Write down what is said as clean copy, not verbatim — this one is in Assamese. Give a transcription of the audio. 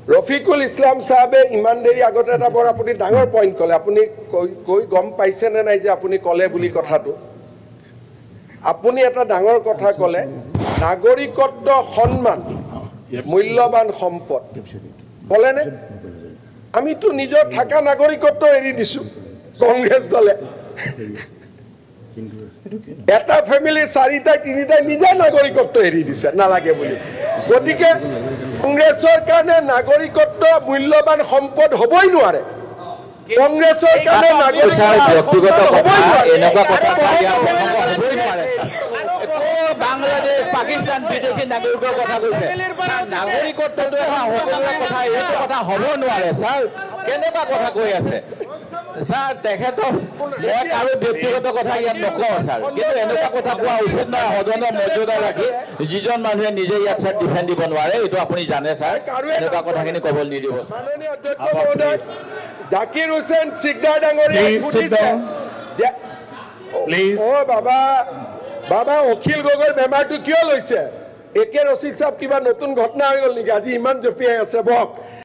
ৰফিকুল ইছলাম সাহেবে ইমান দেৰি আগতে এটা বৰ আপুনি ডাঙৰ পইণ্ট ক'লে আপুনি কৈ গম পাইছেনে নাই যে আপুনি ক'লে বুলি কথাটো আপুনি এটা ডাঙৰ কথা ক'লে নাগৰিকত্ব সন্মান মূল্যৱান সম্পদ ক'লেনে আমিতো নিজৰ থাকা নাগৰিকত্ব এৰি দিছো কংগ্ৰেছ দলে এটা ফ্যামিলি চাৰিটাই তিনিটাই নিজা নাগৰিকত্ব এৰি দিছে নালাগে বুলিছে গতিকে কংগ্ৰেছৰ কাৰণে নাগৰিকত্ব মূল্যৱান সম্পদ হ'বই নোৱাৰে কংগ্ৰেছৰ কাৰণে ব্যক্তিগত কথা এনেকুৱা কথা হ'বই নোৱাৰে বাংলাদেশ পাকিস্তান বিদেশী নাগৰিকৰ কথা কৈছে নাগৰিকত্বটো এটা সকলোৰে কথা এইটো কথা হ'ব নোৱাৰে ছাৰ কেনেকুৱা কথা কৈ আছে ছাৰ তেখেতৰ এক আৰু ব্যক্তিগত কথা ইয়াত নকওঁ ছাৰ কিন্তু এনেকুৱা কথা কোৱা উচিত নহয় সদনৰ মৰ্যাদা ৰাখি যিজন মানুহে নিজে ইয়াত ছাৰ ডিফেণ্ড দিব নোৱাৰে এইটো আপুনি জানে ছাৰ এনেকুৱা কথাখিনি ক'বলৈ নিদিব জাকিৰ হুছেইন সিকদাৰ ডাঙৰীয়া বাবা অখিল গগৈৰ বেমাৰটো কিয় লৈছে একে ৰচিদ সাহেব কিবা নতুন ঘটনা হৈ গ'ল নেকি আজি ইমান জপিয়াই আছে বক